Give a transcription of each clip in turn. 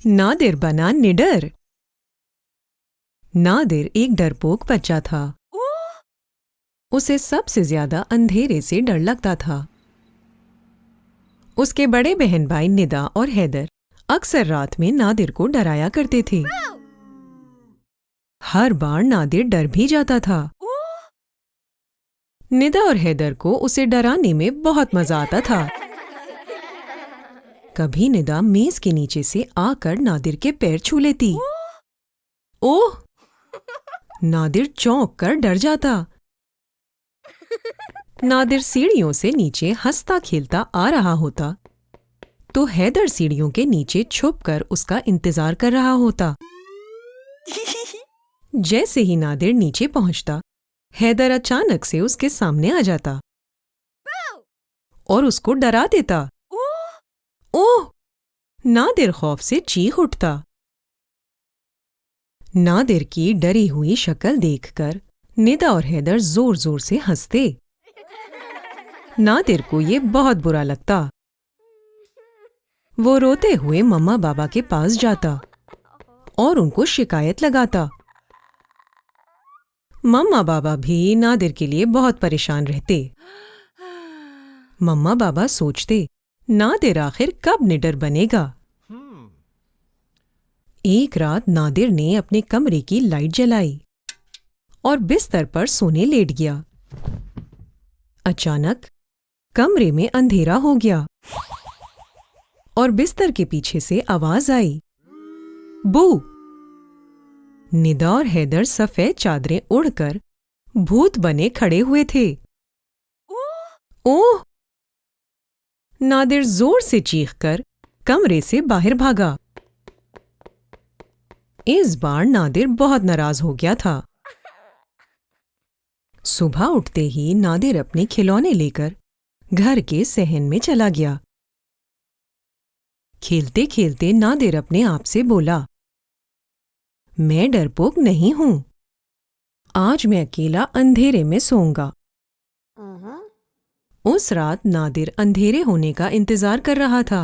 नादिर बना निडर। नादिर एक डरपोक बच्चा था। उसे सबसे ज्यादा अंधेरे से डर लगता था। उसके बड़े बहन भाई निदा और हैदर अक्सर रात में नादिर को डराया करते थे। हर बार नादिर डर भी जाता था। निदा और हैदर को उसे डराने में बहुत मजा आता था। कभी निदा मेज के नीचे से आकर नादिर के पैर छू लेती। ओह! नादिर चौंक कर डर जाता। नादिर सीढ़ियों से नीचे हंसता खेलता आ रहा होता तो हैदर सीढ़ियों के नीचे छुपकर उसका इंतजार कर रहा होता। जैसे ही नादिर नीचे पहुंचता, हैदर अचानक से उसके सामने आ जाता और उसको डरा देता। ओह! नादिर खौफ से चीख उठता। नादिर की डरी हुई शक्ल देखकर निदा और हैदर जोर जोर से हंसते। नादिर को ये बहुत बुरा लगता। वो रोते हुए मम्मा बाबा के पास जाता और उनको शिकायत लगाता। मम्मा बाबा भी नादिर के लिए बहुत परेशान रहते। मम्मा बाबा सोचते, नादिर आखिर कब निडर बनेगा। एक रात नादिर ने अपने कमरे की लाइट जलाई और बिस्तर पर सोने लेट गया। अचानक कमरे में अंधेरा हो गया और बिस्तर के पीछे से आवाज आई, बू! निदा और हैदर सफेद चादरें उड़कर भूत बने खड़े हुए थे। ओह! नादिर जोर से चीखकर कमरे से बाहर भागा। इस बार नादिर बहुत नाराज हो गया था। सुबह उठते ही नादिर अपने खिलौने लेकर घर के सहन में चला गया। खेलते खेलते नादिर अपने आप से बोला, मैं डरपोक नहीं हूं। आज मैं अकेला अंधेरे में सोऊंगा। उस रात नादिर अंधेरे होने का इंतजार कर रहा था।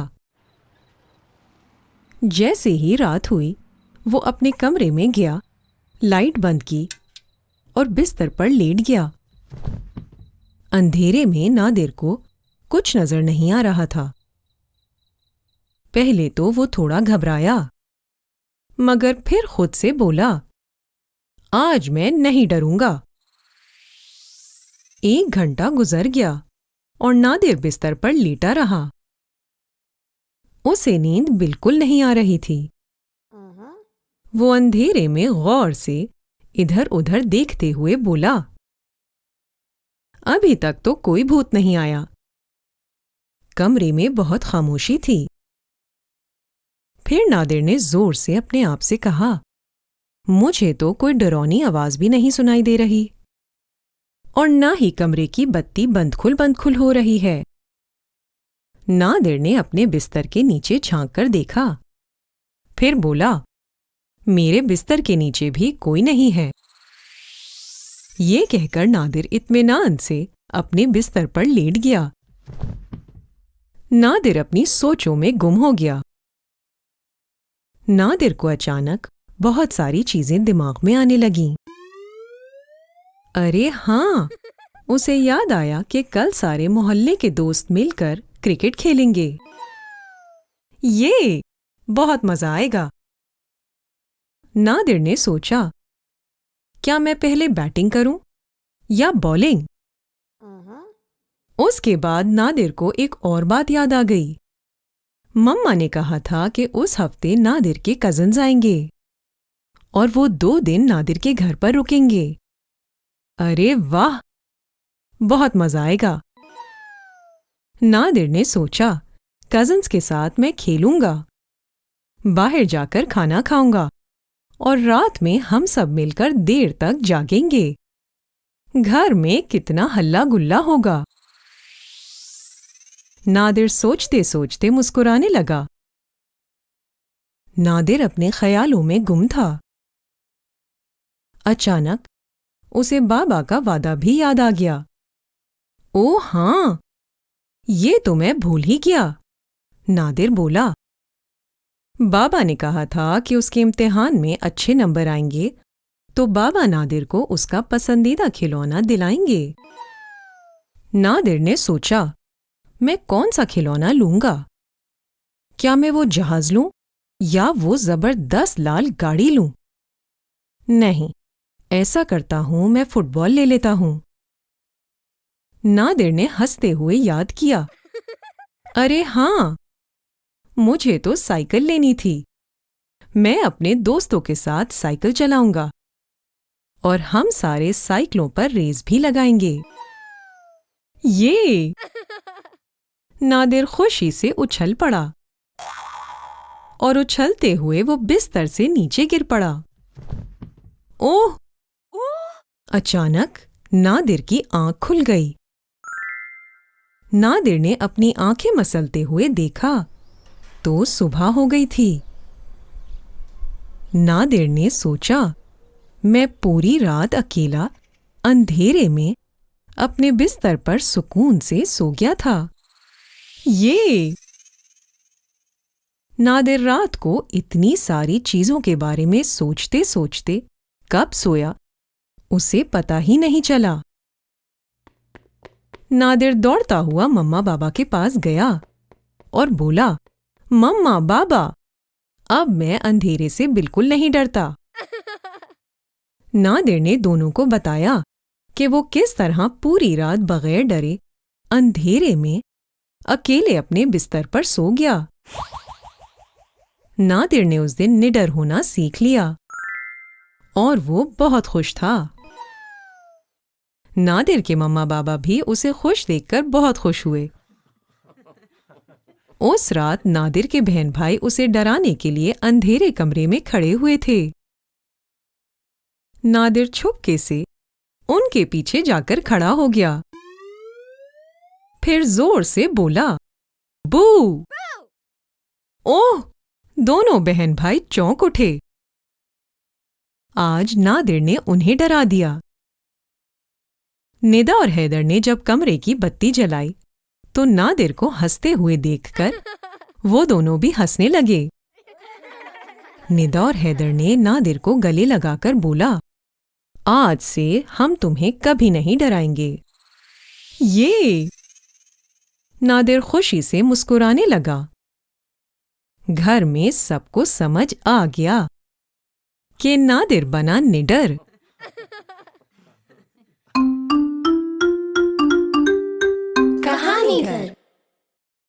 जैसे ही रात हुई, वो अपने कमरे में गया, लाइट बंद की और बिस्तर पर लेट गया। अंधेरे में नादिर को कुछ नजर नहीं आ रहा था। पहले तो वो थोड़ा घबराया, मगर फिर खुद से बोला, आज मैं नहीं डरूंगा। 1 घंटा गुजर गया और नादिर बिस्तर पर लेटा रहा। उसे नींद बिल्कुल नहीं आ रही थी। वो अंधेरे में गौर से इधर उधर देखते हुए बोला, अभी तक तो कोई भूत नहीं आया। कमरे में बहुत खामोशी थी। फिर नादिर ने जोर से अपने आप से कहा, मुझे तो कोई डरावनी आवाज भी नहीं सुनाई दे रही और ना ही कमरे की बत्ती बंद खुल हो रही है। नादिर ने अपने बिस्तर के नीचे झांक कर देखा, फिर बोला, मेरे बिस्तर के नीचे भी कोई नहीं है। ये कहकर नादिर इत्मीनान से अपने बिस्तर पर लेट गया। नादिर अपनी सोचों में गुम हो गया। नादिर को अचानक बहुत सारी चीजें दिमाग में आने लगीं। अरे हाँ, उसे याद आया कि कल सारे मोहल्ले के दोस्त मिलकर क्रिकेट खेलेंगे। ये बहुत मजा आएगा। नादिर ने सोचा, क्या मैं पहले बैटिंग करूं या बॉलिंग? उसके बाद नादिर को एक और बात याद आ गई। मम्मा ने कहा था कि उस हफ्ते नादिर के कजिन्स आएंगे और वो 2 दिन नादिर के घर पर रुकेंगे। अरे वाह, बहुत मजा आएगा। नादिर ने सोचा, कजिन्स के साथ मैं खेलूंगा, बाहर जाकर खाना खाऊंगा और रात में हम सब मिलकर देर तक जागेंगे। घर में कितना हल्ला गुल्ला होगा। नादिर सोचते सोचते मुस्कुराने लगा। नादिर अपने ख्यालों में गुम था। अचानक उसे बाबा का वादा भी याद आ गया। ओ हाँ, ये तो मैं भूल ही गया। नादिर बोला, बाबा ने कहा था कि उसके इम्तिहान में अच्छे नंबर आएंगे तो बाबा नादिर को उसका पसंदीदा खिलौना दिलाएंगे। नादिर ने सोचा, मैं कौन सा खिलौना लूंगा? क्या मैं वो जहाज लूं या वो जबरदस्त लाल गाड़ी लूं? नहीं, ऐसा करता हूं, मैं फुटबॉल ले लेता हूं। नादिर ने हंसते हुए याद किया, अरे हाँ, मुझे तो साइकिल लेनी थी। मैं अपने दोस्तों के साथ साइकिल चलाऊंगा और हम सारे साइकिलों पर रेस भी लगाएंगे। ये नादिर खुशी से उछल पड़ा और उछलते हुए वो बिस्तर से नीचे गिर पड़ा। ओह! अचानक नादिर की आंख खुल गई। नादिर ने अपनी आंखें मसलते हुए देखा तो सुबह हो गई थी। नादिर ने सोचा, मैं पूरी रात अकेला अंधेरे में अपने बिस्तर पर सुकून से सो गया था। ये नादिर रात को इतनी सारी चीजों के बारे में सोचते सोचते कब सोया उसे पता ही नहीं चला। नादिर दौड़ता हुआ मम्मा बाबा के पास गया और बोला, मम्मा बाबा, अब मैं अंधेरे से बिल्कुल नहीं डरता। नादिर ने दोनों को बताया कि वो किस तरह पूरी रात बगैर डरे अंधेरे में अकेले अपने बिस्तर पर सो गया। नादिर ने उस दिन निडर होना सीख लिया और वो बहुत खुश था। नादिर के मम्मा बाबा भी उसे खुश देखकर बहुत खुश हुए। उस रात नादिर के बहन भाई उसे डराने के लिए अंधेरे कमरे में खड़े हुए थे। नादिर छुपके से उनके पीछे जाकर खड़ा हो गया। फिर जोर से बोला, बू! ओह! दोनों बहन भाई चौंक उठे। आज नादिर ने उन्हें डरा दिया। निदा और हैदर ने जब कमरे की बत्ती जलाई तो नादिर को हंसते हुए देखकर वो दोनों भी हंसने लगे। निदा और हैदर ने नादिर को गले लगाकर बोला, आज से हम तुम्हें कभी नहीं डराएंगे। ये नादिर खुशी से मुस्कुराने लगा। घर में सबको समझ आ गया कि नादिर बना निडर। कहानी घर।